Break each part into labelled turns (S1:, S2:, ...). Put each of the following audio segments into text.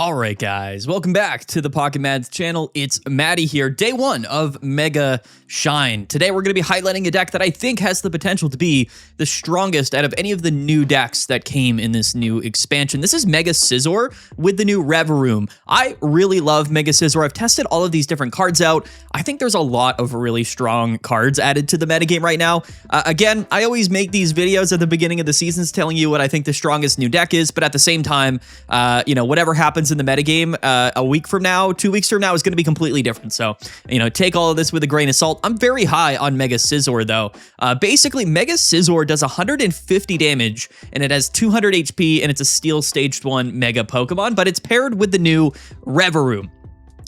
S1: All right, guys, welcome back to the Pocket Mads channel. It's Maddie here, day one of Mega Shine. Today, we're going to be highlighting a deck that I think has the potential to be the strongest out of any of the new decks that came in this new expansion. This is Mega Scizor with the new Reverum. I really love Mega Scizor. I've tested all of these different cards out. I think there's a lot of really strong cards added to the metagame right now. Again, I always make these videos at the beginning of the seasons telling you what I think the strongest new deck is, but at the same time, whatever happens in the metagame a week from now, 2 weeks from now is going to be completely different. So, take all of this with a grain of salt. I'm very high on Mega Scizor, though. Basically, Mega Scizor does 150 damage, and it has 200 HP, and it's a Steel Staged 1 Mega Pokemon, but it's paired with the new Reverum.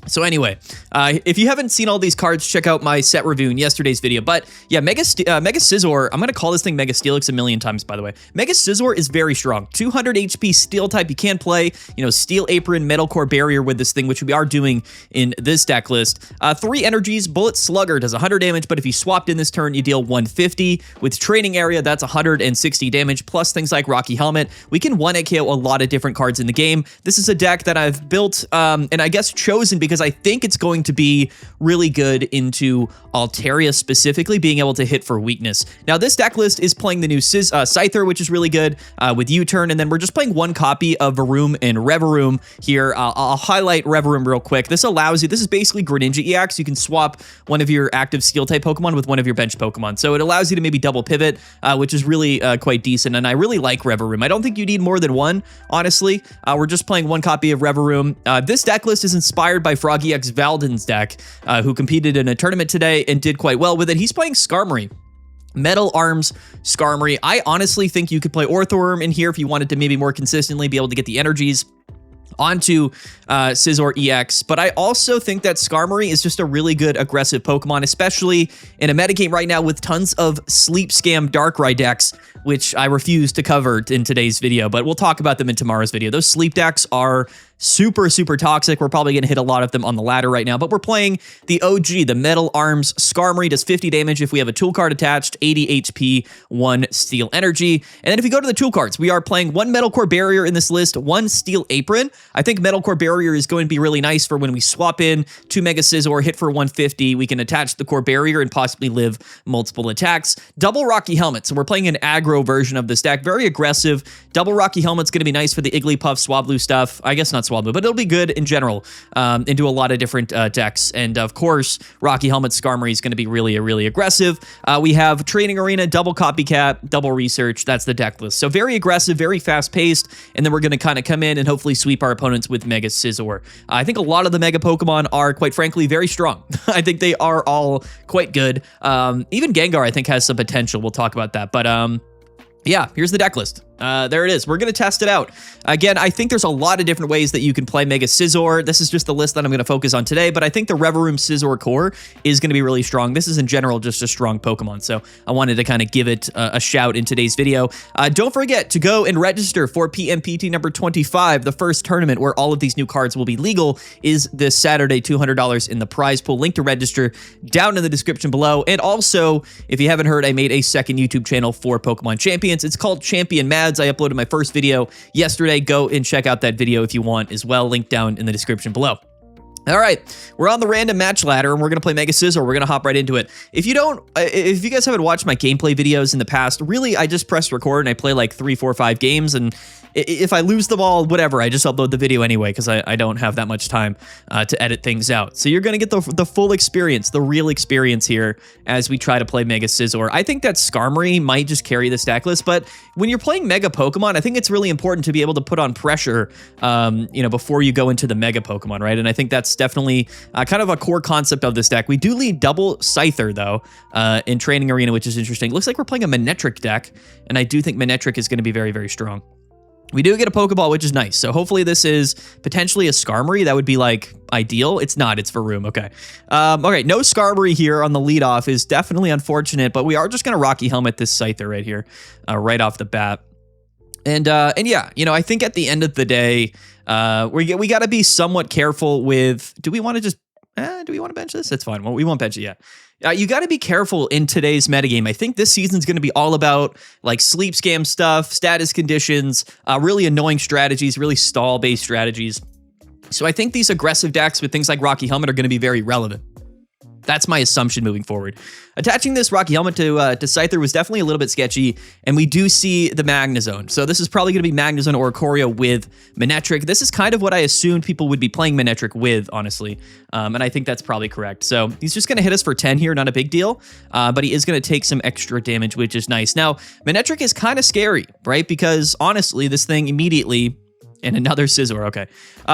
S1: So anyway, if you haven't seen all these cards, check out my set review in yesterday's video. But yeah, Mega Scizor, I'm going to call this thing Mega Steelix a million times, by the way. Mega Scizor is very strong. 200 HP Steel type. You can play, Steel Apron, Metal Core Barrier with this thing, which we are doing in this deck list. 3 energies. Bullet Slugger does 100 damage, but if you swapped in this turn, you deal 150. With Training Area, that's 160 damage, plus things like Rocky Helmet. We can 1-hit KO a lot of different cards in the game. This is a deck that I've built, and I guess chosen because I think it's going to be really good into Altaria specifically, being able to hit for weakness. Now, this deck list is playing the new Scizor, which is really good with U-Turn, and then we're just playing one copy of Varoom and Reverum here. I'll highlight Reverum real quick. This allows you, this is basically Greninja EX. You can swap one of your active Steel-type Pokemon with one of your bench Pokemon. So it allows you to maybe double pivot, which is really quite decent, and I really like Reverum. I don't think you need more than one, honestly. We're just playing one copy of Reverum. This deck list is inspired by Froggy X Valden's deck, who competed in a tournament today and did quite well with it. He's playing Skarmory. Metal Arms Skarmory. I honestly think you could play Orthworm in here if you wanted to maybe more consistently be able to get the energies onto Scizor EX, but I also think that Skarmory is just a really good aggressive Pokemon, especially in a metagame right now with tons of Sleep Scam Darkrai decks, which I refuse to cover in today's video, but we'll talk about them in tomorrow's video. Those sleep decks are super, super toxic. We're probably going to hit a lot of them on the ladder right now, but we're playing the OG, the Metal Arms Skarmory. Does 50 damage if we have a tool card attached, 80 HP, 1 Steel Energy. And then if you go to the tool cards, we are playing 1 Metal Core Barrier in this list, 1 Steel Apron. I think Metal Core Barrier is going to be really nice for when we swap in 2 Mega Scizor, hit for 150. We can attach the Core Barrier and possibly live multiple attacks. Double Rocky Helmet. So we're playing an aggro version of this deck. Very aggressive. Double Rocky Helmet's going to be nice for the Igglypuff, Swablu stuff. I guess not Swablu, but it'll be good in general into a lot of different decks. And of course, Rocky Helmet Skarmory is going to be really aggressive. We have Training Arena, double Copycat, double Research. That's the deck list. So very aggressive, very fast paced. And then we're going to kind of come in and hopefully sweep our opponents with Mega Scizor. I think a lot of the Mega Pokemon are, quite frankly, very strong. I think they are all quite good. Even Gengar, I think, has some potential. We'll talk about that. But yeah, here's the deck list. There it is. We're going to test it out. Again, I think there's a lot of different ways that you can play Mega Scizor. This is just the list that I'm going to focus on today, but I think the Reverum Scizor core is going to be really strong. This is in general just a strong Pokemon, so I wanted to kind of give it a shout in today's video. Don't forget to go and register for PMPT number 25. The first tournament where all of these new cards will be legal is this Saturday, $200 in the prize pool. Link to register down in the description below. And also, if you haven't heard, I made a second YouTube channel for Pokemon Champions. It's called Champion Mads. I uploaded my first video yesterday. Go and check out that video if you want as well. Link down in the description below. All right, we're on the random match ladder, and we're going to play Mega Scizor. We're going to hop right into it. If you guys haven't watched my gameplay videos in the past, really, I just press record and I play like 3, 4, 5 games, and if I lose them all, whatever, I just upload the video anyway, because I don't have that much time to edit things out. So you're going to get the full experience, the real experience here as we try to play Mega Scizor. I think that Skarmory might just carry the stack list, but when you're playing Mega Pokemon, I think it's really important to be able to put on pressure, before you go into the Mega Pokemon, right? And I think that's definitely kind of a core concept of this deck. We do lead double Scizor, though, in Training Arena, which is interesting. Looks like we're playing a Manetric deck, and I do think Manetric is going to be very strong. We do get a Pokeball, which is nice. So hopefully this is potentially a Skarmory. That would be like ideal. It's not. It's Varoom. Okay. Okay. No Skarmory here on the leadoff is definitely unfortunate, but we are just going to Rocky Helmet this Scizor right here, right off the bat. And yeah, I think at the end of the day, we got to be somewhat careful with. Do we want to just? Do we want to bench this? It's fine. Well, we won't bench it yet. You got to be careful in today's metagame. I think this season's going to be all about like sleep scam stuff, status conditions, really annoying strategies, really stall-based strategies. So I think these aggressive decks with things like Rocky Helmet are going to be very relevant. That's my assumption moving forward. Attaching this Rocky Helmet to Scizor was definitely a little bit sketchy, and we do see the Magnezone. So this is probably going to be Magnezone or Oricorio with Manetric. This is kind of what I assumed people would be playing Manetric with, honestly, and I think that's probably correct. So he's just going to hit us for 10 here, not a big deal, but he is going to take some extra damage, which is nice. Now, Manetric is kind of scary, right? Because honestly, this thing immediately... And another Scizor, okay.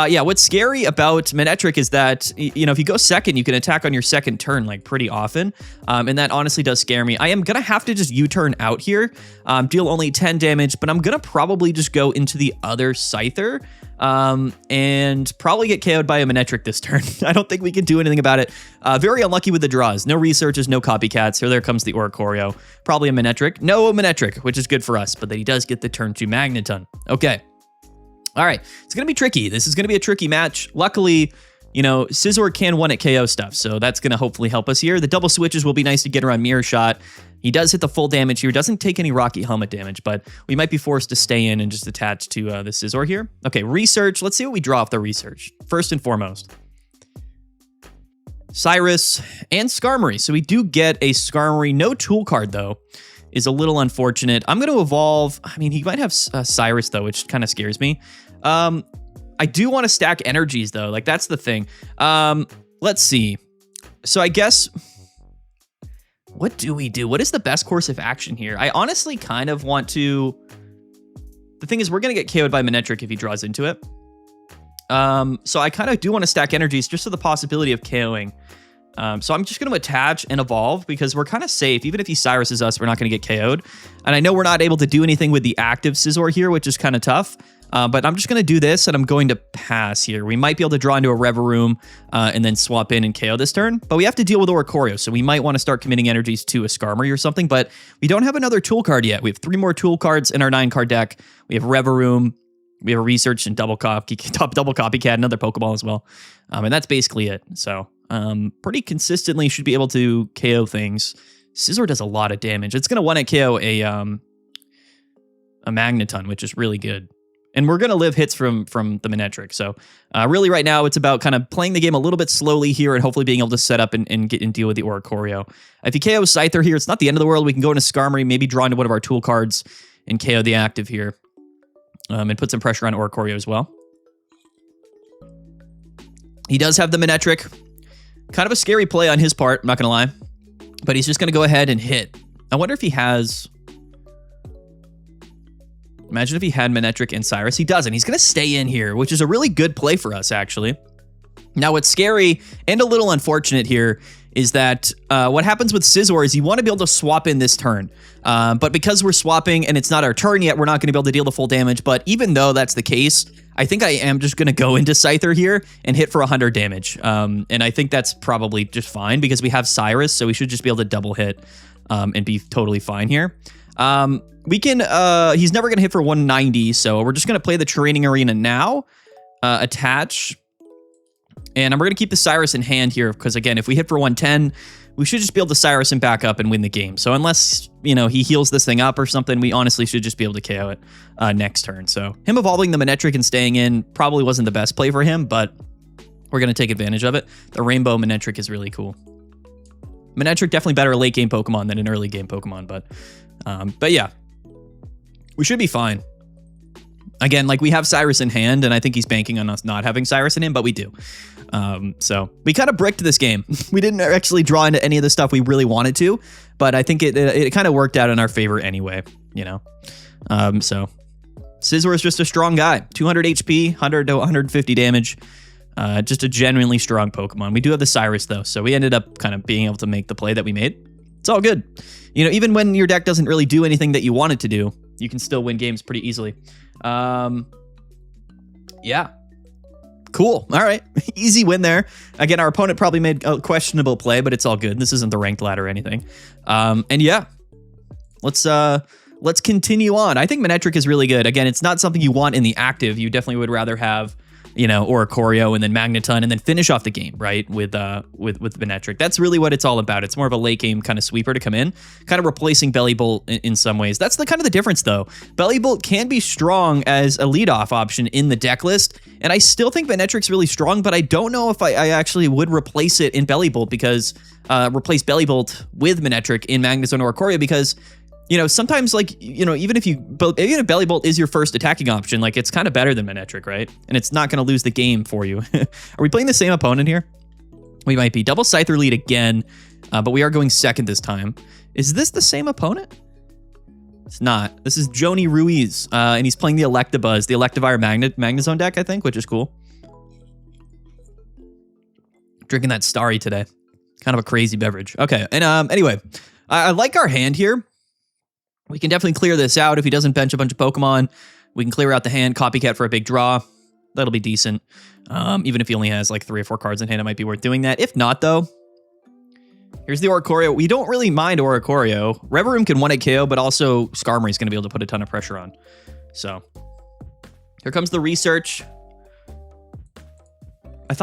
S1: Yeah, what's scary about Manetric is that, you know, if you go second, you can attack on your second turn, like, pretty often. And that honestly does scare me. I am going to have to just U-turn out here, deal only 10 damage, but I'm going to probably just go into the other Scizor, and probably get KO'd by a Manetric this turn. I don't think we can do anything about it. Very unlucky with the draws. No researches, no copycats. Here, there comes the Oricorio. Probably a Manetric. No Manetric, which is good for us, but then he does get the turn 2 Magneton. Okay. All right, it's going to be tricky. This is going to be a tricky match. Luckily, you know, Scizor can one at KO stuff, so that's going to hopefully help us here. The double switches will be nice to get around Mirror Shot. He does hit the full damage here. Doesn't take any Rocky Helmet damage, but we might be forced to stay in and just attach to the Scizor here. Okay, Research. Let's see what we draw off the Research. First and foremost, Cyrus and Skarmory. So we do get a Skarmory. No tool card, though. Is a little unfortunate. I'm going to evolve. I mean, he might have Cyrus, though, which kind of scares me. I do want to stack energies, though. Like, that's the thing. Let's see. So I guess... What do we do? What is the best course of action here? I honestly kind of want to... The thing is, we're going to get KO'd by Manetric if he draws into it. So I kind of do want to stack energies just for the possibility of KOing. So I'm just going to attach and evolve because we're kind of safe. Even if he Cyruses us, we're not going to get KO'd. And I know we're not able to do anything with the active Scizor here, which is kind of tough. But I'm just going to do this, and I'm going to pass here. We might be able to draw into a Reverum and then swap in and KO this turn. But we have to deal with Oricorio, so we might want to start committing energies to a Skarmory or something. But we don't have another tool card yet. We have 3 more tool cards in our 9-card deck. We have Reverum. We have a Research and double Copycat, another Pokeball as well. And that's basically it. So pretty consistently should be able to KO things. Scizor does a lot of damage. It's going to want to KO a Magneton, which is really good. And we're going to live hits from the Manetric. So really right now, it's about kind of playing the game a little bit slowly here and hopefully being able to set up and get and deal with the Oricorio. If you KO Scizor here, it's not the end of the world. We can go into Skarmory, maybe draw into one of our tool cards and KO the active here. And put some pressure on Oricorio as well. He does have the Manetric. Kind of a scary play on his part, I'm not going to lie. But he's just going to go ahead and hit. I wonder if he has... Imagine if he had Manetric and Cyrus. He doesn't. He's going to stay in here, which is a really good play for us, actually. Now, what's scary and a little unfortunate here is that what happens with Scizor is you want to be able to swap in this turn. But because we're swapping and it's not our turn yet, we're not going to be able to deal the full damage. But even though that's the case, I think I am just going to go into Scizor here and hit for 100 damage. And I think that's probably just fine because we have Cyrus, so we should just be able to double hit and be totally fine here. We can, he's never going to hit for 190, so we're just going to play the Training Arena now, attach, and we're going to keep the Cyrus in hand here, because again, if we hit for 110, we should just be able to Cyrus him back up and win the game. So unless, you know, he heals this thing up or something, we honestly should just be able to KO it next turn. So him evolving the Manetric and staying in probably wasn't the best play for him, but we're going to take advantage of it. The Rainbow Manetric is really cool. Manetric definitely better late game Pokemon than an early game Pokemon, but yeah. We should be fine. Again, like we have Cyrus in hand, and I think he's banking on us not having Cyrus in him, but we do. So we kind of bricked this game. We didn't actually draw into any of the stuff we really wanted to, but I think it kind of worked out in our favor anyway, you know? So Scizor is just a strong guy. 200 HP, 100 to 150 damage. Just a genuinely strong Pokemon. We do have the Cyrus, though, so we ended up kind of being able to make the play that we made. It's all good. You know, even when your deck doesn't really do anything that you want it to do, you can still win games pretty easily. Yeah. Cool. All right. Easy win there. Again, our opponent probably made a questionable play, but it's all good. This isn't the ranked ladder or anything. And yeah, let's continue on. I think Manetric is really good. Again, it's not something you want in the active. You definitely would rather have, you know, Oricorio and then Magneton and then finish off the game, right? With Manetric. That's really what it's all about. It's more of a late game kind of sweeper to come in, kind of replacing Bellibolt in some ways. That's the kind of the difference though. Bellibolt can be strong as a leadoff option in the deck list, And I still think Manetric's really strong, but I don't know if I actually would replace it in Bellibolt because replace Bellibolt with Manetric in Magnezone or Oricorio because, you know, sometimes like, you know, even if Bellibolt is your first attacking option, like it's kind of better than Manetric, right? And it's not going to lose the game for you. Are we playing the same opponent here? We might be. Double Scyther lead again, but we are going second this time. Is this the same opponent? It's not. This is Joni Ruiz, and he's playing the Electabuzz, the Electivire Magnezone deck, I think, which is cool. Drinking that Starry today. Kind of a crazy beverage. Okay, and anyway, I like our hand here. We can definitely clear this out. If he doesn't bench a bunch of Pokemon, we can clear out the hand, Copycat for a big draw. That'll be decent. Even if he only has like 3 or 4 cards in hand, it might be worth doing that. If not, though, here's the Oricorio. We don't really mind Oricorio. Reverum can 1-hit KO, but also Skarmory is going to be able to put a ton of pressure on. So here comes the research. I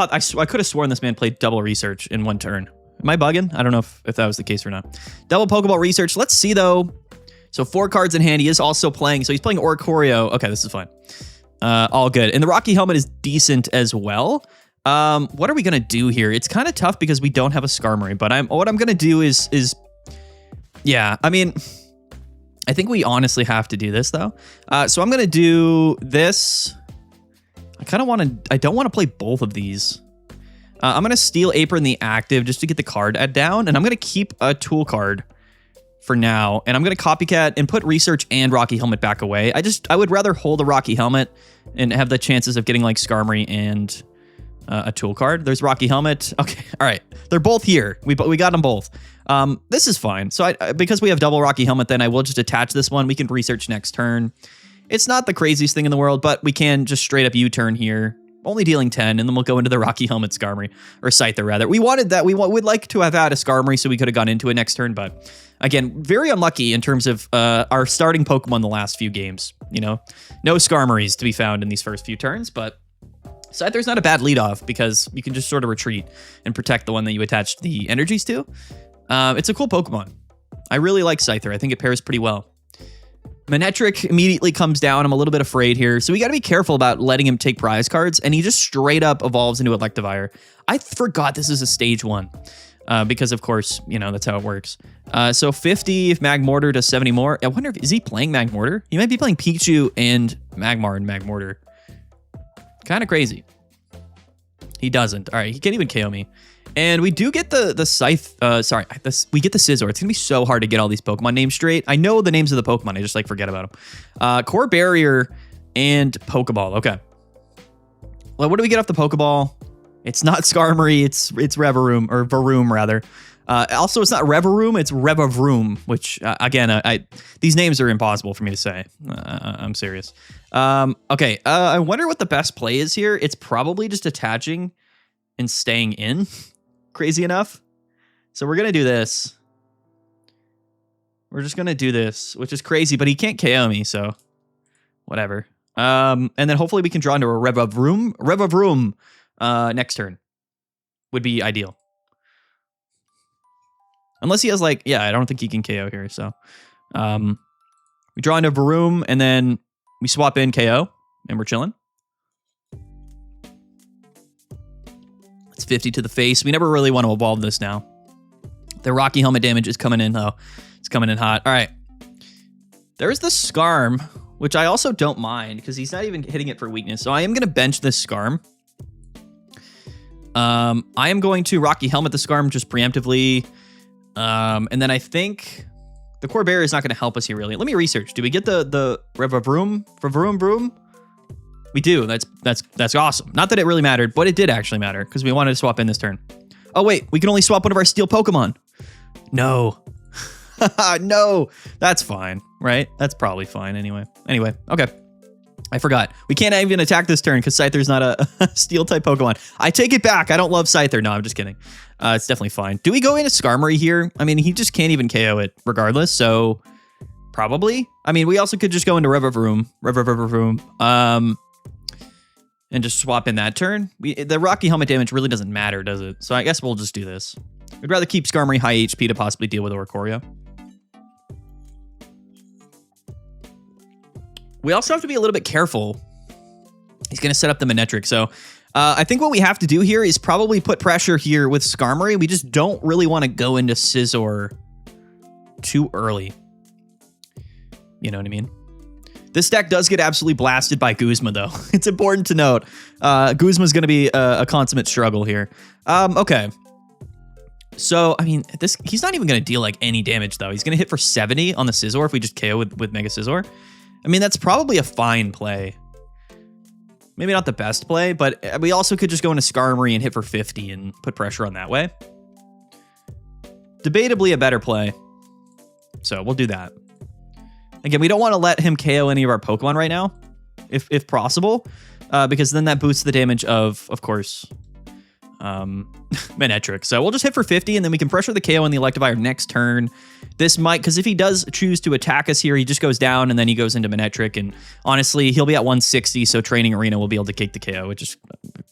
S1: could have sworn this man played double research in one turn. Am I bugging? I don't know if that was the case or not. Double Pokeball research. Let's see, though. So 4 cards in hand. He is also playing. So he's playing Oricorio. Okay, this is fine. All good. And the Rocky Helmet is decent as well. What are we going to do here? It's kind of tough because we don't have a Skarmory, but what I'm going to do is, yeah, I mean, I think we honestly have to do this though. So I'm going to do this. I don't want to play both of these. I'm going to steal Apron the active just to get the card down, and I'm going to keep a tool card for now, and I'm going to Copycat and put Research and Rocky Helmet back away. I would rather hold a Rocky Helmet and have the chances of getting like Skarmory and a tool card. There's Rocky Helmet. Okay, all right. They're both here. We got them both. This is fine. So because we have double Rocky Helmet, then I will just attach this one. We can research next turn. It's not the craziest thing in the world, but we can just straight up U-turn here. Only dealing 10, and then we'll go into the Rocky Helmet Skarmory, or Scyther rather. We wanted that. We would like to have had a Skarmory so we could have gone into it next turn, but again, very unlucky in terms of our starting Pokemon the last few games. You know, no Skarmories to be found in these first few turns, but Scyther's not a bad leadoff because you can just sort of retreat and protect the one that you attached the energies to. It's a cool Pokemon. I really like Scyther. I think it pairs pretty well. Manetric immediately comes down. I'm a little bit afraid here. So we got to be careful about letting him take prize cards. And he just straight up evolves into Electivire. I forgot this is a stage 1. Because, of course, you know, that's how it works. So 50 if Magmortar does 70 more. I wonder, is he playing Magmortar? He might be playing Pichu and Magmar and Magmortar. Kind of crazy. He doesn't. All right, he can't even KO me. And we do get the Scythe, we get the Scizor. It's going to be so hard to get all these Pokemon names straight. I know the names of the Pokemon, I just like forget about them. Core Barrier and Pokeball, okay. Well, what do we get off the Pokeball? It's not Skarmory, it's Reverum, or Varoom rather. Also, it's not Reverum, it's Revavroom, which, again, these names are impossible for me to say. I'm serious. Okay, I wonder what the best play is here. It's probably just attaching and staying in. Crazy enough. So we're going to do this. We're just going to do this, which is crazy, but he can't KO me, so whatever. And then hopefully we can draw into a Revavroom next turn. Would be ideal. Unless he has like, yeah, I don't think he can KO here, so. We draw into Varoom, and then we swap in KO, and we're chilling. It's 50 to the face. We never really want to evolve this now. The Rocky Helmet damage is coming in, though. It's coming in hot. All right. There's the Skarm, which I also don't mind, because he's not even hitting it for weakness. So I am going to bench this Skarm. I am going to Rocky Helmet the Skarm just preemptively. And then I think the Core Barrier is not going to help us here, really. Let me research. Do we get the Revavroom? We do. That's awesome. Not that it really mattered, but it did actually matter because we wanted to swap in this turn. Oh, wait. We can only swap one of our steel Pokemon. No. No. That's fine, right? That's probably fine anyway. Anyway, okay. I forgot. We can't even attack this turn because Scyther's not a steel-type Pokemon. I take it back. I don't love Scyther. No, I'm just kidding. It's definitely fine. Do we go into Skarmory here? I mean, he just can't even KO it regardless, so probably. I mean, we also could just go into Revavroom. And just swap in that turn. The Rocky Helmet damage really doesn't matter, does it? So I guess we'll just do this. We'd rather keep Skarmory high HP to possibly deal with Oricorio. We also have to be a little bit careful He's going to set up the Manetric. So I think what we have to do here is probably put pressure here with Skarmory. We just don't really want to go into Scizor too early. You know what I mean? This deck does get absolutely blasted by Guzma, though. It's important to note. Guzma's going to be a consummate struggle here. Okay. So, I mean, he's not even going to deal, like, any damage, though. He's going to hit for 70 on the Scizor if we just KO with Mega Scizor. I mean, that's probably a fine play. Maybe not the best play, but we also could just go into Skarmory and hit for 50 and put pressure on that way. Debatably a better play. So, we'll do that. Again, we don't want to let him KO any of our Pokemon right now, if possible, because then that boosts the damage of course, Manetric. So we'll just hit for 50, and then we can pressure the KO on the Electivire next turn. This might, because if he does choose to attack us here, he just goes down, and then he goes into Manetric, and honestly, he'll be at 160, so Training Arena will be able to kick the KO, which is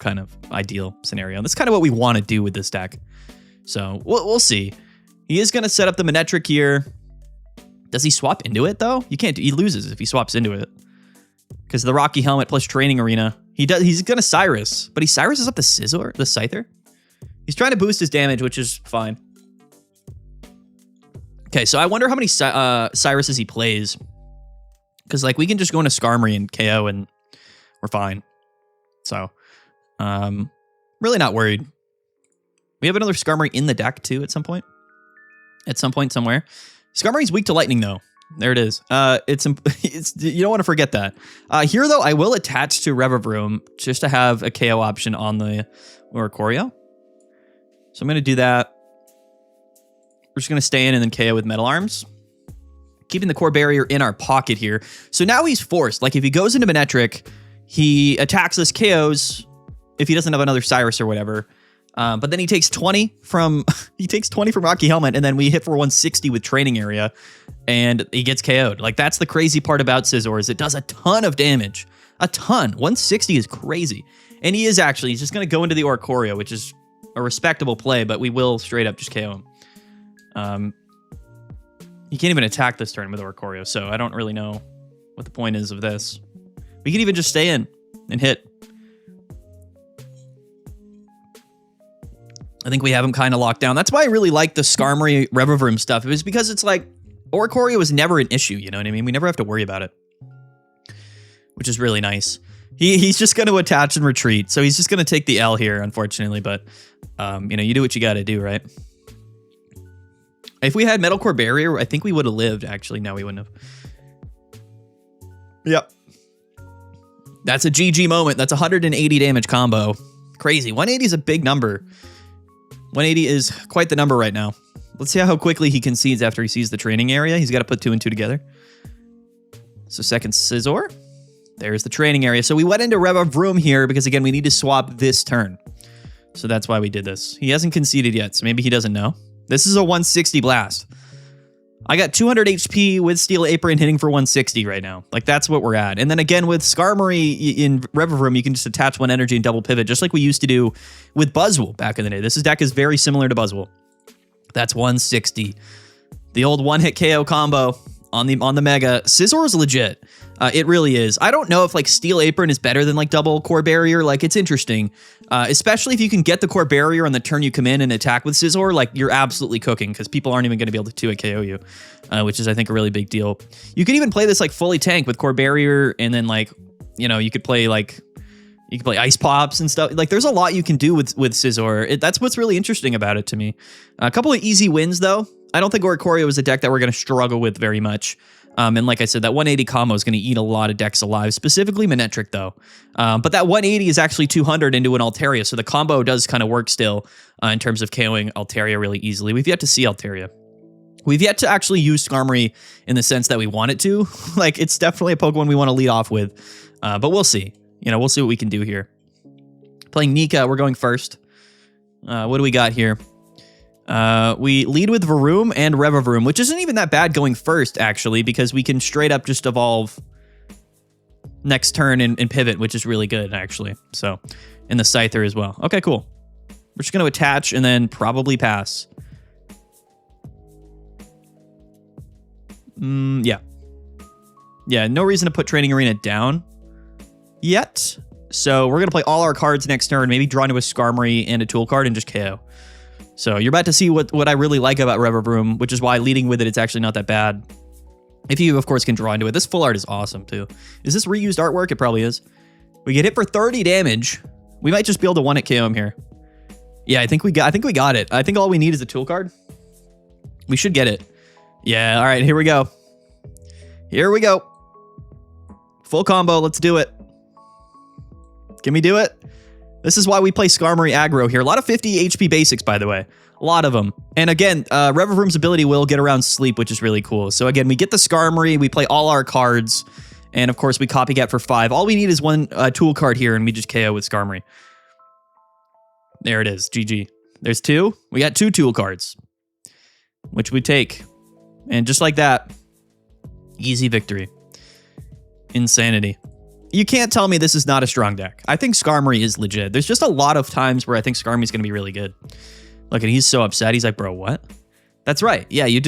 S1: kind of ideal scenario. That's kind of what we want to do with this deck. So we'll see. He is going to set up the Manetric here. Does he swap into it, though? You can't. He loses if he swaps into it. Because the Rocky Helmet plus Training Arena. He's going to Cyrus. But he Cyruses up the Scizor, the Scyther. He's trying to boost his damage, which is fine. Okay, so I wonder how many Cyruses he plays. Because, like, we can just go into Skarmory and KO, and we're fine. So, really not worried. We have another Skarmory in the deck, too, at some point. At some point, somewhere. Skarmory's weak to lightning, though. There it is. It's you don't want to forget that. Here, though, I will attach to Revavroom just to have a KO option on the Oricorio. So I'm going to do that. We're just going to stay in and then KO with Metal Arms. Keeping the core barrier in our pocket here. So now he's forced. Like, if he goes into Manetric, he attacks us, KOs, if he doesn't have another Cyrus or whatever. But then he takes 20 from Rocky Helmet, and then we hit for 160 with Training Area, and he gets KO'd. Like, that's the crazy part about Scizor, is it does a ton of damage. A ton. 160 is crazy. And he's just going to go into the Oricorio, which is a respectable play, but we will straight up just KO him. He can't even attack this turn with Oricorio, so I don't really know what the point is of this. We can even just stay in and hit. I think we have him kind of locked down. That's why I really like the Skarmory Revavroom stuff. It was because it's like, Oricorio was never an issue, you know what I mean? We never have to worry about it, which is really nice. He's just going to attach and retreat, so he's just going to take the L here, unfortunately, but, you know, you do what you got to do, right? If we had Metal Core Barrier, I think we would have lived, actually. No, we wouldn't have. Yep. That's a GG moment. That's 180 damage combo. Crazy. 180 is a big number. 180 is quite the number right now. Let's see how quickly he concedes after he sees the Training Area. He's got to put 2 and 2 together. So second Scizor. There's the Training Area. So we went into Revavroom here because, again, we need to swap this turn. So that's why we did this. He hasn't conceded yet, so maybe he doesn't know. This is a 160 blast. I got 200 HP with Steel Apron hitting for 160 right now. Like, that's what we're at. And then again, with Skarmory in Revavroom, you can just attach 1 energy and double pivot, just like we used to do with Buzzwole back in the day. This deck is very similar to Buzzwole. That's 160. The old one-hit KO combo on the Mega. Scizor is legit. It really is. I don't know if, like, Steel Apron is better than, like, double Core Barrier. Like, it's interesting. Especially if you can get the Core Barrier on the turn you come in and attack with Scizor, like, you're absolutely cooking, because people aren't even going to be able to 2-hit KO you, which is, I think, a really big deal. You could even play this, like, fully tank with Core Barrier, and then, like, you know, you could play, like, you can play Ice Pops and stuff. Like, there's a lot you can do with Scizor. That's what's really interesting about it to me. A couple of easy wins, though. I don't think Oricorio is a deck that we're going to struggle with very much. And like I said, that 180 combo is going to eat a lot of decks alive, specifically Manetric, though. But that 180 is actually 200 into an Altaria, so the combo does kind of work still in terms of KOing Altaria really easily. We've yet to see Altaria. We've yet to actually use Skarmory in the sense that we want it to. Like, it's definitely a Pokemon we want to lead off with. But we'll see. You know, we'll see what we can do here. Playing Nika, we're going first. What do we got here? We lead with Varoom and Revavroom, which isn't even that bad going first, actually, because we can straight up just evolve next turn and pivot, which is really good, actually. So, and the Scyther as well. Okay, cool. We're just going to attach and then probably pass. Yeah. Yeah, no reason to put Training Arena down yet. So we're going to play all our cards next turn, maybe draw into a Skarmory and a Tool card and just KO. So you're about to see what I really like about Revavroom, which is why leading with it, it's actually not that bad. If you, of course, can draw into it. This full art is awesome, too. Is this reused artwork? It probably is. We get hit for 30 damage. We might just be able to one-hit KO him here. Yeah, I think we got it. I think all we need is a Tool card. We should get it. Yeah, all right, here we go. Here we go. Full combo, let's do it. Can we do it? This is why we play Skarmory aggro here. A lot of 50 HP basics, by the way. A lot of them. And again, Revavroom's ability will get around sleep, which is really cool. So again, we get the Skarmory, we play all our cards, and of course we copycat for 5. All we need is one Tool card here, and we just KO with Skarmory. There it is, GG. There's 2. We got 2 Tool cards, which we take. And just like that, easy victory. Insanity. You can't tell me this is not a strong deck. I think Skarmory is legit. There's just a lot of times where I think Skarmory's going to be really good. Look, and he's so upset. He's like, bro, what? That's right. Yeah, you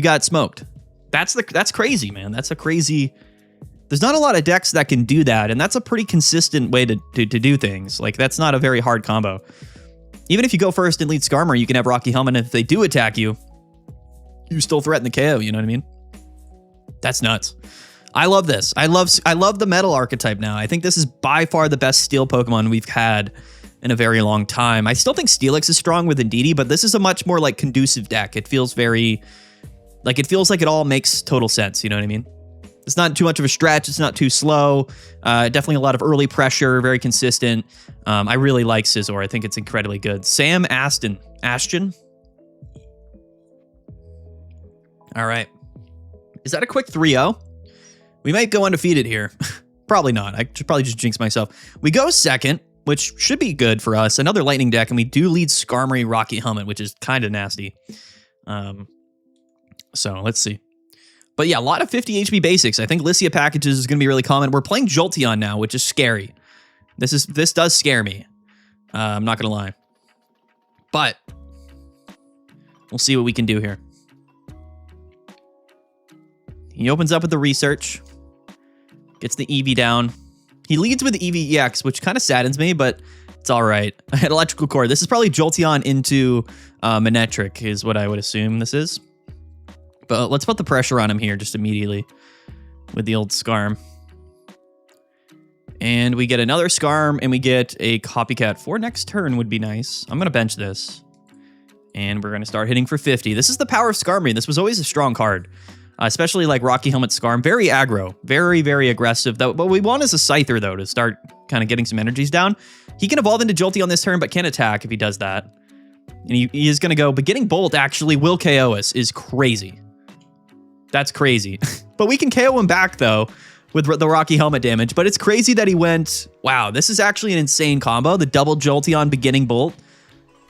S1: got smoked. That's crazy, man. That's a crazy... There's not a lot of decks that can do that, and that's a pretty consistent way to do things. Like, that's not a very hard combo. Even if you go first and lead Skarmory, you can have Rocky Helmet, and if they do attack you, you still threaten the KO, you know what I mean? That's nuts. I love this. I love the metal archetype now. I think this is by far the best steel Pokemon we've had in a very long time. I still think Steelix is strong with Indeedee, but this is a much more like conducive deck. It feels very like it all makes total sense. You know what I mean? It's not too much of a stretch. It's not too slow. Definitely a lot of early pressure, very consistent. I really like Scizor. I think it's incredibly good. Sam Ashton. All right. Is that a quick 3-0? We might go undefeated here. Probably not. I should probably just jinx myself. We go second, which should be good for us. Another lightning deck, and we do lead Skarmory Rocky Helmet, which is kind of nasty. So let's see. But yeah, a lot of 50 HP basics. I think Lycia packages is going to be really common. We're playing Jolteon now, which is scary. This does scare me. I'm not going to lie. But we'll see what we can do here. He opens up with the research. Gets the EV down. He leads with the EVEX, which kind of saddens me, but it's all right. I had Electrical Core. This is probably Jolteon into Manetric is what I would assume this is. But let's put the pressure on him here just immediately with the old Skarm. And we get another Skarm, and we get a Copycat for next turn would be nice. I'm going to bench this. And we're going to start hitting for 50. This is the power of Skarmory. This was always a strong card. Especially like Rocky Helmet Skarm. Very aggro. Very, very aggressive. What we want is a Scizor, though, to start kind of getting some energies down. He can evolve into Jolteon this turn, but can't attack if he does that. And he is going to go. But getting Bolt actually will KO us is crazy. That's crazy. But we can KO him back, though, with the Rocky Helmet damage. But it's crazy that he went... Wow, this is actually an insane combo. The double Jolteon beginning Bolt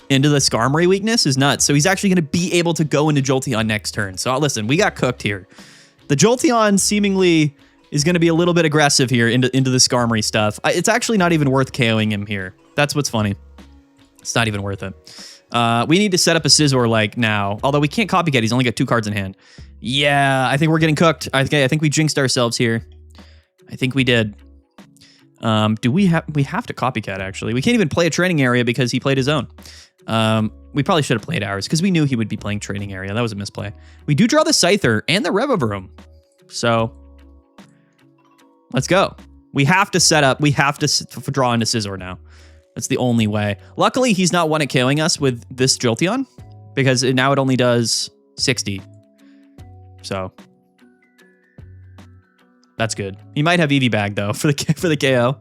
S1: into the Skarmory weakness is nuts. So he's actually going to be able to go into Jolteon next turn. So listen, we got cooked here. The Jolteon seemingly is going to be a little bit aggressive here into the Skarmory stuff. It's actually not even worth KOing him here. That's what's funny. It's not even worth it. We need to set up a Scizor like now. Although we can't copycat. He's only got 2 cards in hand. Yeah, I think we're getting cooked. I think we jinxed ourselves here. I think we did. We have to copycat, actually. We can't even play a training area because he played his own. We probably should have played ours because we knew he would be playing training area. That was a misplay. We do draw the Scizor and the Revavroom. So let's go. We have to set up. We have to draw into Scizor now. That's the only way. Luckily, he's not one at KOing us with this Jolteon because now it only does 60. So that's good. He might have EV bag though for the KO.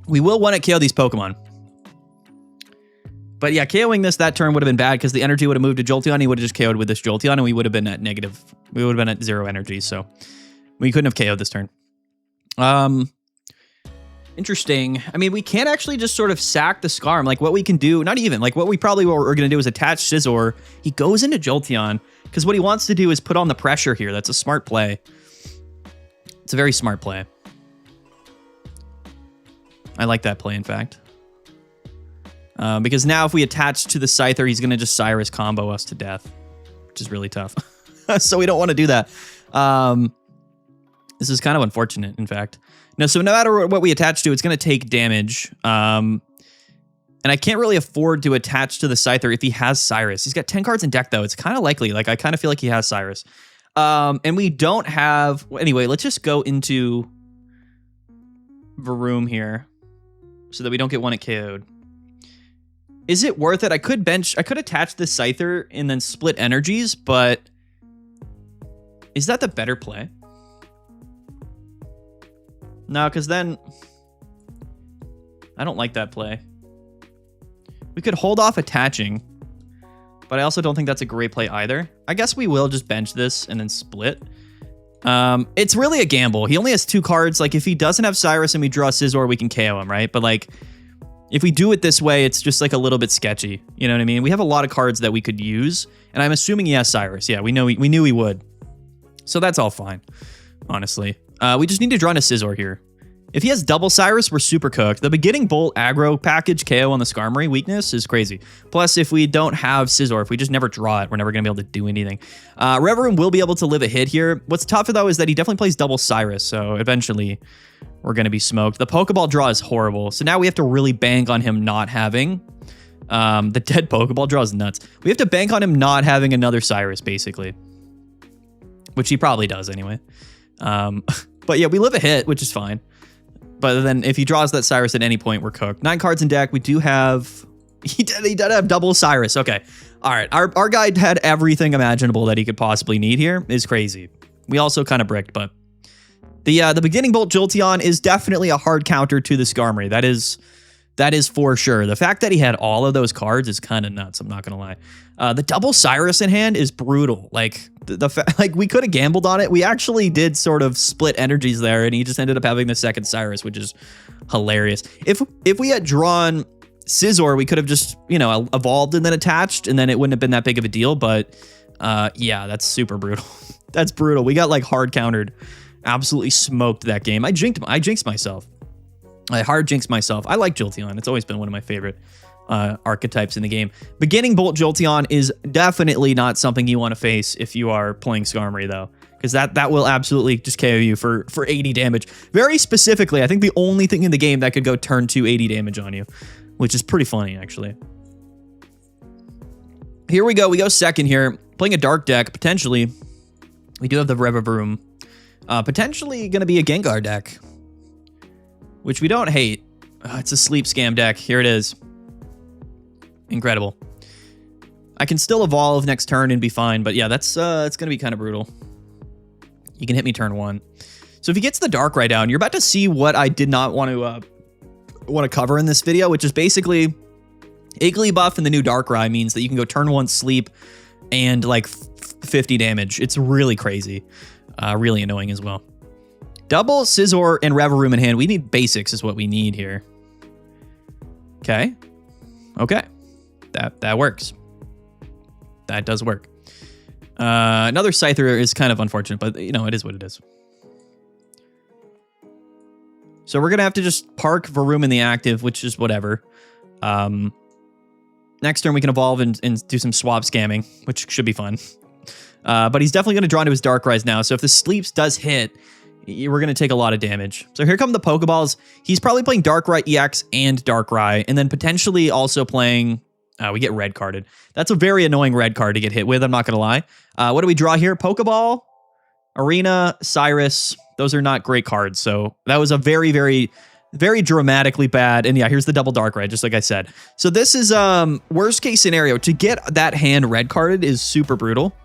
S1: We will one at KO these Pokemon. But yeah, KOing that turn would have been bad because the energy would have moved to Jolteon. He would have just KO'd with this Jolteon and we would have been at negative. We would have been at 0 energy. So we couldn't have KO'd this turn. Interesting. I mean, we can't actually just sort of sack the Skarm. Like what we can do, not even, like what we probably are going to do is attach Scizor. He goes into Jolteon because what he wants to do is put on the pressure here. That's a smart play. It's a very smart play. I like that play, in fact. Because now if we attach to the Scizor, he's going to just Cyrus combo us to death, which is really tough. So we don't want to do that. This is kind of unfortunate, in fact. No, so no matter what we attach to, it's going to take damage. And I can't really afford to attach to the Scizor if he has Cyrus. He's got 10 cards in deck, though. It's kind of likely. Like, I kind of feel like he has Cyrus. And we don't have... Anyway, let's just go into Varoom here so that we don't get one at KO'd. Is it worth it? I could attach this Scizor and then split energies, but is that the better play? No, because then I don't like that play. We could hold off attaching, but I also don't think that's a great play either. I guess we will just bench this and then split. It's really a gamble. He only has 2 cards. Like, if he doesn't have Cyrus and we draw Scizor, we can KO him, right? But, like, if we do it this way, it's just, like, a little bit sketchy. You know what I mean? We have a lot of cards that we could use, and I'm assuming he has Cyrus. Yeah, we knew he would. So that's all fine, honestly. We just need to draw into Scizor here. If he has double Cyrus, we're super cooked. The beginning bolt aggro package KO on the Skarmory weakness is crazy. Plus, if we don't have Scizor, if we just never draw it, we're never going to be able to do anything. Reverum will be able to live a hit here. What's tough, though, is that he definitely plays double Cyrus, so eventually we're going to be smoked. The Pokeball draw is horrible, so now we have to really bank on him not having... the dead Pokeball draw is nuts. We have to bank on him not having another Cyrus, basically. Which he probably does, anyway. But yeah, we live a hit, which is fine. But then if he draws that Cyrus at any point, we're cooked. 9 cards in deck. We do have... He did have double Cyrus. Okay. All right. Our guy had everything imaginable that he could possibly need here. Is crazy. We also kind of bricked, but... The beginning bolt Jolteon is definitely a hard counter to the Skarmory. That is for sure. The fact that he had all of those cards is kind of nuts. I'm not going to lie. The double Cyrus in hand is brutal. Like, like we could have gambled on it. We actually did sort of split energies there, and he just ended up having the second Cyrus, which is hilarious. If we had drawn Scizor, we could have just, you know, evolved and then attached, and then it wouldn't have been that big of a deal. But yeah, that's super brutal. That's brutal. We got like hard countered. Absolutely smoked that game. I jinxed myself. I hard jinxed myself. I like Jolteon. It's always been one of my favorite archetypes in the game. Beginning Bolt Jolteon is definitely not something you want to face if you are playing Skarmory, though, because that will absolutely just KO you for 80 damage. Very specifically, I think the only thing in the game that could go turn 2 80 damage on you, which is pretty funny, actually. Here we go. We go second here. Playing a dark deck, potentially. We do have the Reverum. Potentially going to be a Gengar deck, which we don't hate. It's a sleep scam deck. Here it is. Incredible. I can still evolve next turn and be fine, but yeah, it's going to be kind of brutal. You can hit me turn 1. So if he gets the Darkrai down, you're about to see what I did not want to cover in this video, which is basically Iggly buff and the new Darkrai means that you can go turn 1 sleep and like 50 damage. It's really crazy. Really annoying as well. Double Scizor and Reverum in hand. We need basics is what we need here. Okay. Okay. That works. That does work. Another Scizor is kind of unfortunate, but you know, it is what it is. So we're going to have to just park Varoom in the active, which is whatever. Next turn we can evolve and do some swap scamming, which should be fun. But he's definitely going to draw into his Darkrais now. So if the sleeps does hit, we're going to take a lot of damage. So here come the Pokeballs. He's probably playing Darkrai EX and Darkrai, and then potentially also playing... we get red carded. That's a very annoying red card to get hit with, I'm not going to lie. What do we draw here? Pokeball, Arena, Cyrus. Those are not great cards. So that was a very, very, very dramatically bad. And yeah, here's the double Darkrai, just like I said. So this is worst case scenario. To get that hand red carded is super brutal.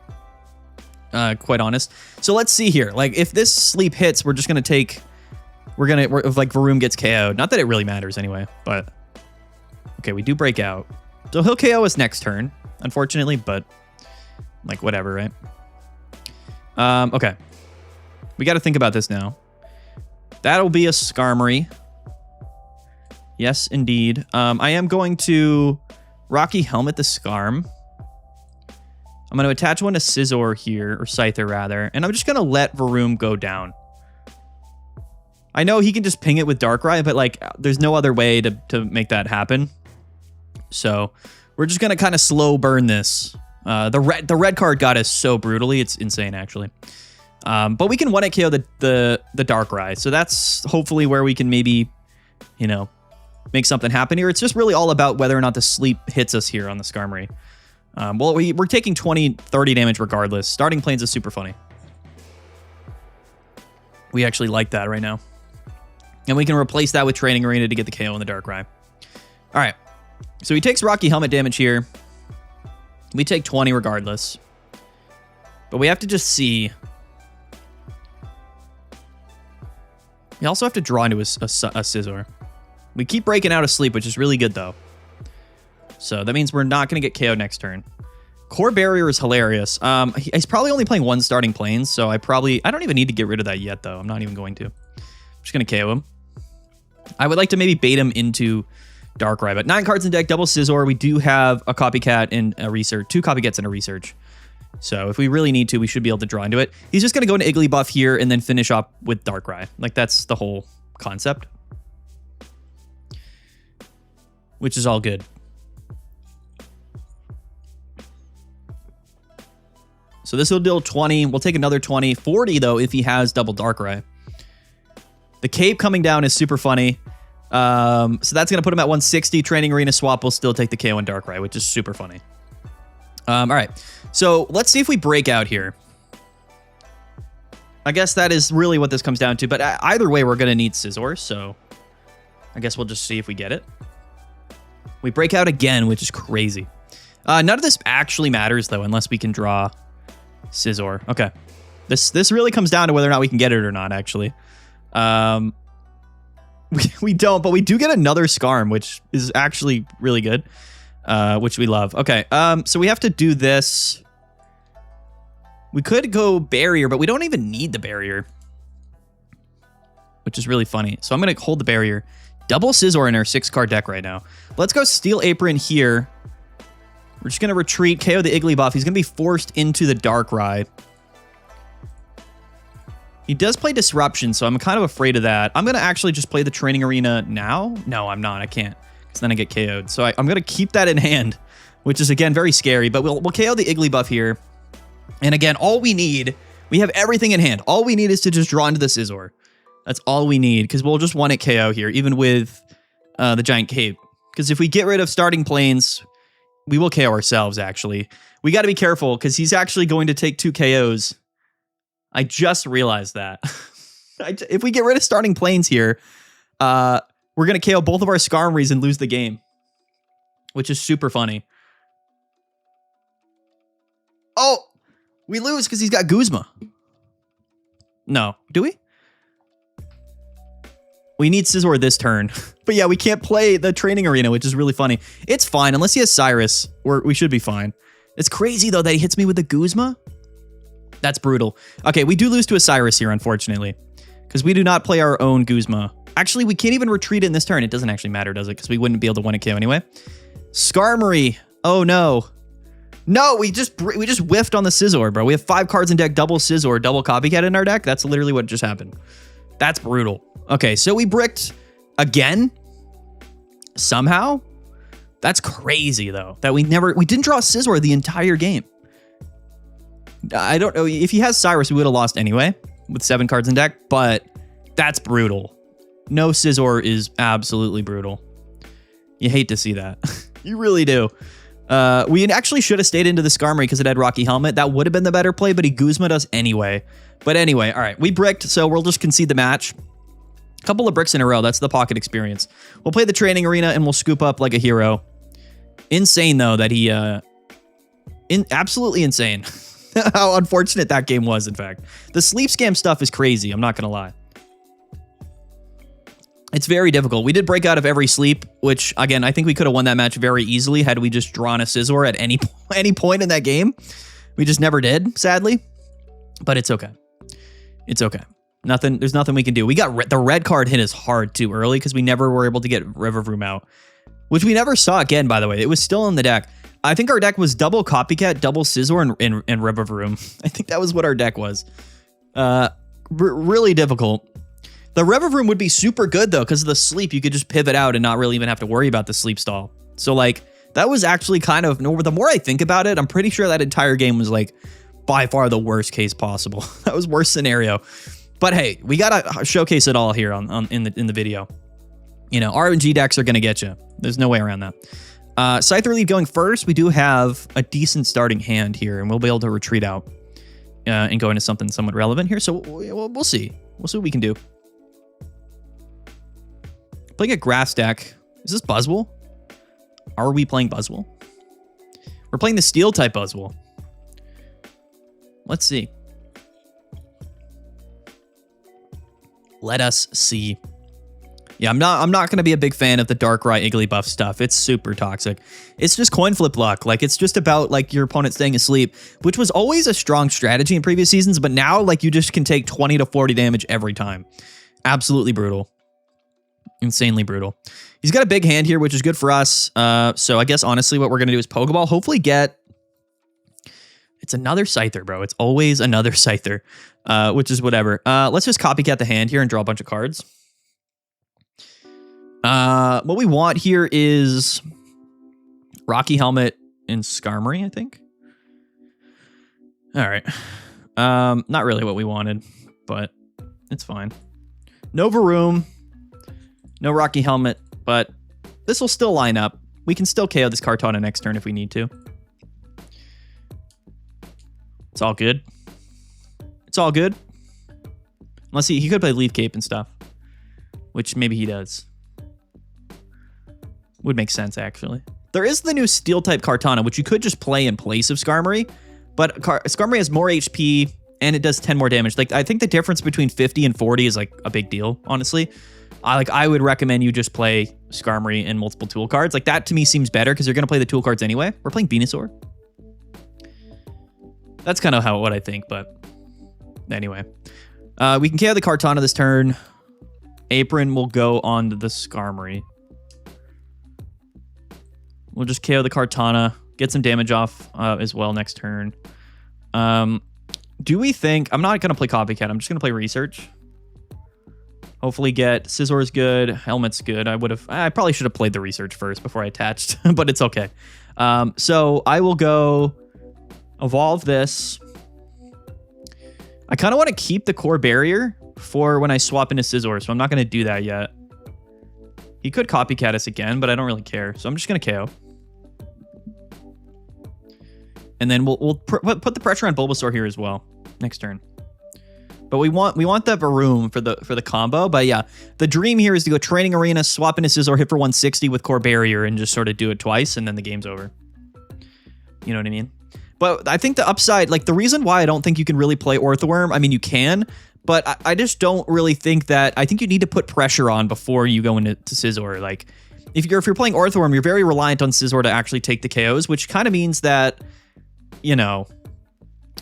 S1: Quite honest. So let's see here. Like, if this sleep hits, we're just going to take... if like Varoom gets KO'd. Not that it really matters anyway, but... Okay, we do break out. So he'll KO us next turn, unfortunately, but... Like, whatever, right? Okay. We got to think about this now. That'll be a Skarmory. Yes, indeed. I am going to Rocky Helmet the Skarm. I'm going to attach one to Scizor here, or Scizor rather, and I'm just going to let Varoom go down. I know he can just ping it with Darkrai, but like, there's no other way to make that happen. So we're just going to kind of slow burn this. The red card got us so brutally, it's insane actually. But we can 1-hit KO the Darkrai. So that's hopefully where we can maybe, you know, make something happen here. It's just really all about whether or not the sleep hits us here on the Skarmory. Well, we're taking 20, 30 damage regardless. Starting Plains is super funny. We actually like that right now. And we can replace that with Training Arena to get the KO on the Darkrai. All right. So he takes Rocky Helmet damage here. We take 20 regardless. But we have to just see. We also have to draw into a Scizor. We keep breaking out of sleep, which is really good, though. So that means we're not going to get KO'd next turn. Core Barrier is hilarious. He's probably only playing one Starting Plains, so I don't even need to get rid of that yet, though. I'm not even going to. I'm just going to KO him. I would like to maybe bait him into Darkrai, but 9 cards in deck, double Scizor. We do have a Copycat and a Research, 2 Copycats and a Research. So if we really need to, we should be able to draw into it. He's just going to go into Igglybuff here and then finish up with Darkrai. Like, that's the whole concept. Which is all good. So this will deal 20. We'll take another 20. 40, though, if he has double Darkrai. The Cape coming down is super funny. So that's going to put him at 160. Training Arena swap will still take the KO on Darkrai, which is super funny. All right. So let's see if we break out here. I guess that is really what this comes down to. But either way, we're going to need Scizor. So I guess we'll just see if we get it. We break out again, which is crazy. None of this actually matters, though, unless we can draw Scizor. Okay. This really comes down to whether or not we can get it or not, actually. We don't, but we do get another Skarm, which is actually really good, which we love. Okay, so we have to do this. We could go Barrier, but we don't even need the Barrier, which is really funny. So I'm going to hold the Barrier. Double Scizor in our 6-card deck right now. Let's go Steel Apron here. We're just going to retreat, KO the Igglybuff. He's going to be forced into the Darkrai. He does play Disruption, so I'm kind of afraid of that. I'm going to actually just play the Training Arena now. No, I'm not. I can't, because then I get KO'd. So I'm going to keep that in hand, which is, again, very scary. But we'll KO the Igglybuff here. And again, all we need, we have everything in hand. All we need is to just draw into the Scizor. That's all we need, because we'll just 1-hit KO here, even with the Giant Cape. Because if we get rid of Starting Plains, we will KO ourselves, actually. We got to be careful, because he's actually going to take 2 KOs. I just realized that. If we get rid of Starting Plains here, we're going to KO both of our Skarmories and lose the game, which is super funny. Oh, we lose because he's got Guzma. No, do we? We need Scizor this turn. But yeah, we can't play the Training Arena, which is really funny. It's fine. Unless he has Cyrus, we should be fine. It's crazy, though, that he hits me with the Guzma. That's brutal. Okay, we do lose to a Cyrus here, unfortunately, because we do not play our own Guzma. Actually, we can't even retreat in this turn. It doesn't actually matter, does it? Because we wouldn't be able to 1-hit KO anyway. Skarmory. Oh, no. No, we just whiffed on the Scizor, bro. We have 5 cards in deck, double Scizor, double Copycat in our deck. That's literally what just happened. That's brutal. Okay, so we bricked again. Somehow. That's crazy, though, that we didn't draw Scizor the entire game. I don't know. If he has Cyrus, we would have lost anyway with 7 cards in deck, but that's brutal. No Scizor is absolutely brutal. You hate to see that. You really do. We actually should have stayed into the Skarmory because it had Rocky Helmet. That would have been the better play, but he Guzma'd us anyway. But anyway, all right. We bricked, so we'll just concede the match. A couple of bricks in a row. That's the pocket experience. We'll play the Training Arena, and we'll scoop up like a hero. Insane, though, that he... absolutely insane. How unfortunate that game was, in fact. The sleep scam stuff is crazy, I'm not going to lie. It's very difficult. We did break out of every sleep, which, again, I think we could have won that match very easily had we just drawn a Scizor at any point in that game. We just never did, sadly. But it's okay. It's okay. There's nothing we can do. We got the red card hit us hard too early because we never were able to get Rivervroom out, which we never saw again, by the way. It was still in the deck. I think our deck was double Copycat, double Scizor, and Rivervroom. I think that was what our deck was. Really difficult. The Rivervroom would be super good, though, because of the sleep. You could just pivot out and not really even have to worry about the sleep stall. So, like, that was actually kind of... The more I think about it, I'm pretty sure that entire game was, like, by far the worst case possible. That was worst scenario. But hey, we gotta showcase it all here in the video. You know, RNG decks are gonna get you. There's no way around that. Scyther lead going first. We do have a decent starting hand here, and we'll be able to retreat out and go into something somewhat relevant here. So we'll see. We'll see what we can do. Playing a grass deck. Is this Buzzwole? Are we playing Buzzwole? We're playing the Steel type Buzzwole. Let's see. Let us see. Yeah, I'm not going to be a big fan of the Darkrai Igglybuff stuff. It's super toxic. It's just coin flip luck. Like, it's just about, like, your opponent staying asleep, which was always a strong strategy in previous seasons, but now, like, you just can take 20 to 40 damage every time. Absolutely brutal. Insanely brutal. He's got a big hand here, which is good for us. So I guess, honestly, what we're going to do is Pokeball. Hopefully get... It's another Scyther, bro. It's always another Scyther, which is whatever. Let's just copycat the hand here and draw a bunch of cards. What we want here is Rocky Helmet and Skarmory, I think. All right. Not really what we wanted, but it's fine. No Varoom, no Rocky Helmet, but this will still line up. We can still KO this Kartana next turn if we need to. It's all good. It's all good. Unless he could play Leaf Cape and stuff, which maybe he does. Would make sense, actually. There is the new Steel-type Kartana, which you could just play in place of Skarmory, but Skarmory has more HP, and it does 10 more damage. Like, I think the difference between 50 and 40 is, like, a big deal, honestly. I would recommend you just play Skarmory and multiple tool cards. Like, that, to me, seems better, because you're going to play the tool cards anyway. We're playing Venusaur. That's kind of what I think, but anyway. We can KO the Kartana this turn. Apron will go on to the Skarmory. We'll just KO the Kartana, get some damage off as well next turn. Do we think... I'm not going to play Copycat. I'm just going to play Research. Hopefully get... Scizor's good. Helmet's good. I probably should have played the Research first before I attached, but it's okay. So I will go evolve this. I kind of want to keep the Core Barrier for when I swap into Scizor, so I'm not going to do that yet. He could Copycat us again, but I don't really care, so I'm just going to KO. And then we'll put the pressure on Bulbasaur here as well next turn. But we want that Varoom for the combo. But yeah, the dream here is to go Training Arena, swap into Scizor, hit for 160 with Core Barrier, and just sort of do it twice, and then the game's over. You know what I mean? But I think the upside, like the reason why I don't think you can really play Orthworm, I mean you can, but I just don't really think that. I think you need to put pressure on before you go into Scizor. Like if you're playing Orthworm, you're very reliant on Scizor to actually take the KOs, which kind of means that, you know,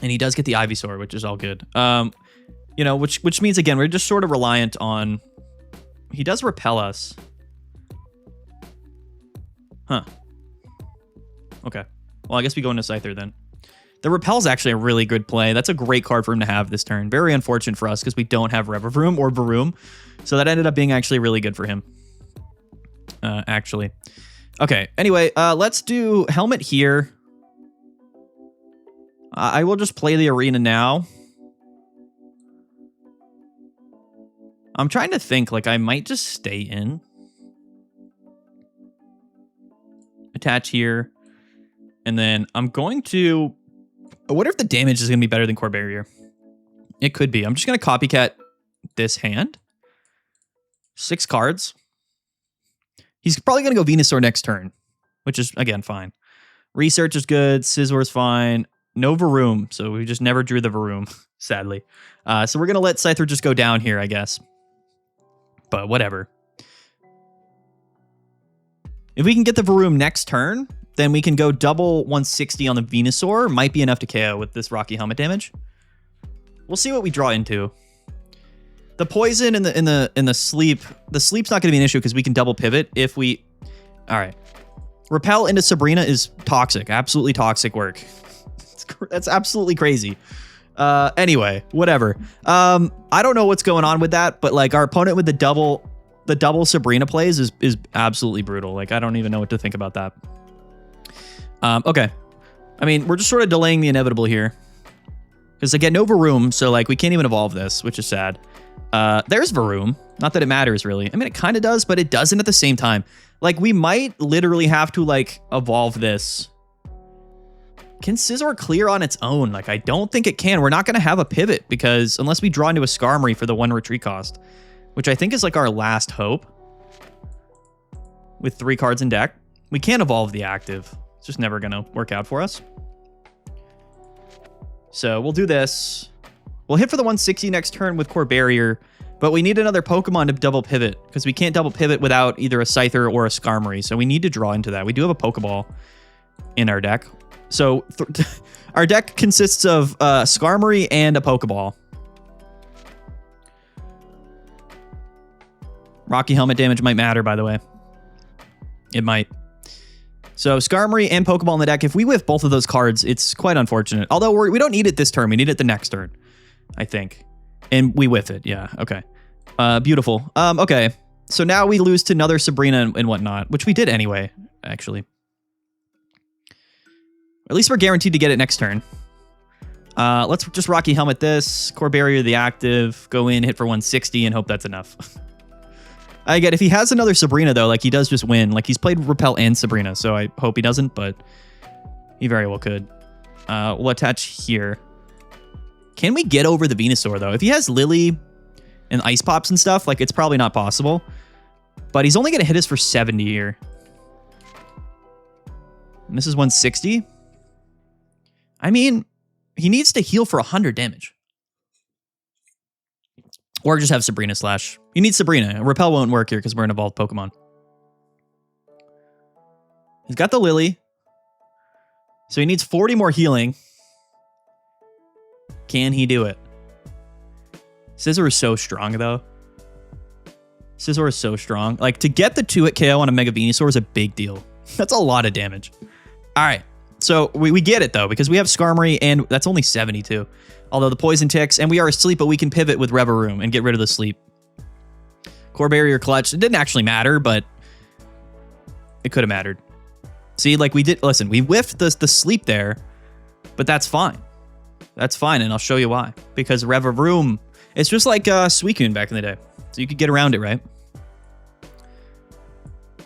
S1: and he does get the Ivysaur, which is all good. You know, which means again we're just sort of reliant on. He does repel us. Huh. Okay. Well, I guess we go into Scyther then. The Repel's actually a really good play. That's a great card for him to have this turn. Very unfortunate for us because we don't have Revavroom or Varoom. So that ended up being actually really good for him. Actually. Okay, anyway, let's do Helmet here. I will just play the arena now. I'm trying to think, like, I might just stay in. Attach here. And then I'm going to... I wonder if the damage is going to be better than Core Barrier. It could be. I'm just going to Copycat this hand. 6 cards. He's probably going to go Venusaur next turn, which is, again, fine. Research is good. Scizor's fine. No Varoom, so we just never drew the Varoom, sadly. So we're going to let Scyther just go down here, I guess. But whatever. If we can get the Varoom next turn, then we can go double 160 on the Venusaur. Might be enough to KO with this Rocky Helmet damage. We'll see what we draw into. The poison and the sleep. The sleep's not going to be an issue because we can double pivot if we. All right. Repel into Sabrina is toxic. Absolutely toxic work. That's absolutely crazy. Anyway, whatever. I don't know what's going on with that, but like our opponent with the double Sabrina plays is absolutely brutal. Like I don't even know what to think about that. Okay. I mean, we're just sort of delaying the inevitable here. Because again, no Varoom, so like we can't even evolve this, which is sad. There's Varoom. Not that it matters really. I mean, it kind of does, but it doesn't at the same time. Like we might literally have to like evolve this. Can Scizor clear on its own? Like I don't think it can. We're not going to have a pivot because unless we draw into a Skarmory for the 1 retreat cost, which I think is like our last hope with 3 cards in deck, we can't evolve the active. It's just never going to work out for us. So we'll do this. We'll hit for the 160 next turn with Core Barrier, but we need another Pokemon to double pivot because we can't double pivot without either a Scizor or a Skarmory. So we need to draw into that. We do have a Pokeball in our deck. So our deck consists of Skarmory and a Pokeball. Rocky Helmet damage might matter, by the way. It might. So Skarmory and Pokeball in the deck. If we whiff both of those cards, it's quite unfortunate. Although we don't need it this turn. We need it the next turn, I think. And we whiff it. Yeah, okay. Beautiful. Okay. So now we lose to another Sabrina and whatnot, which we did anyway, actually. At least we're guaranteed to get it next turn. Let's just Rocky Helmet this, Core Barrier the active, go in, hit for 160, and hope that's enough. I get if he has another Sabrina, though, like he does just win. Like he's played Repel and Sabrina, so I hope he doesn't, but he very well could. We'll attach here. Can we get over the Venusaur, though? If he has Lily and Ice Pops and stuff, like it's probably not possible. But he's only going to hit us for 70 here. And this is 160. I mean, he needs to heal for 100 damage. Or just have Sabrina Slash. You need Sabrina. Repel won't work here because we're an evolved Pokemon. He's got the Lily. So he needs 40 more healing. Can he do it? Scizor is so strong, though. Scizor is so strong. Like, to get the 2-hit KO on a Mega Venusaur is a big deal. That's a lot of damage. All right. So we get it, though, because we have Skarmory, and that's only 72. Although the Poison ticks, and we are asleep, but we can pivot with Revaroom and get rid of the sleep. Core Barrier Clutch. It didn't actually matter, but it could have mattered. See, like we did... Listen, we whiffed the sleep there, but that's fine. That's fine, and I'll show you why. Because Revaroom... It's just like Suicune back in the day. So you could get around it, right?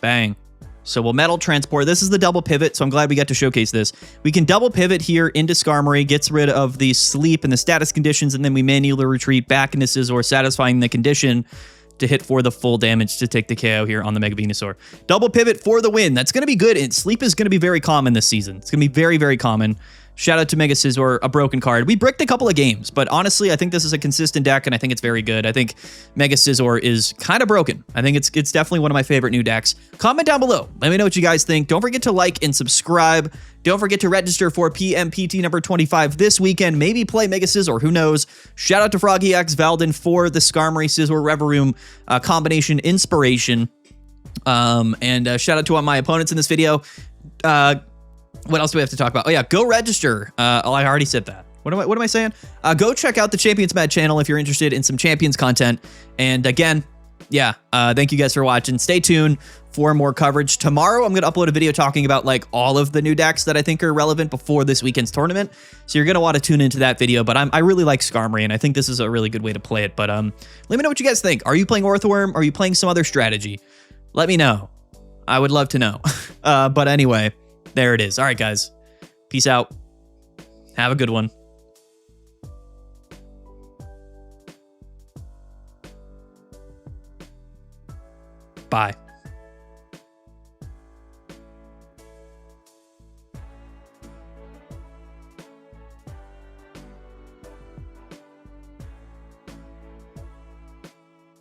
S1: Bang. So we'll Metal Transport. This is the double pivot, so I'm glad we got to showcase this. We can double pivot here into Skarmory, gets rid of the sleep and the status conditions, and then we manually retreat back into Scizor, satisfying the condition to hit for the full damage to take the KO here on the Mega Venusaur. Double pivot for the win. That's going to be good, and sleep is going to be very common this season. It's going to be very, very common. Shout out to Mega Scizor, a broken card. We bricked a couple of games, but honestly, I think this is a consistent deck, and I think it's very good. I think Mega Scizor is kind of broken. I think it's definitely one of my favorite new decks. Comment down below. Let me know what you guys think. Don't forget to like and subscribe. Don't forget to register for PMPT number 25 this weekend. Maybe play Mega Scizor. Who knows? Shout out to Froggy X Valden for the Skarmory Scizor Revaroom combination inspiration. And shout out to all my opponents in this video. What else do we have to talk about? Oh yeah, go register. I already said that. What am I saying? Go check out the Champions Mad channel if you're interested in some Champions content. And again, yeah, thank you guys for watching. Stay tuned for more coverage. Tomorrow, I'm going to upload a video talking about like all of the new decks that I think are relevant before this weekend's tournament. So you're going to want to tune into that video. But I really like Skarmory, and I think this is a really good way to play it. But let me know what you guys think. Are you playing Orthworm? Are you playing some other strategy? Let me know. I would love to know. But anyway, there it is. All right, guys. Peace out. Have a good one. Bye.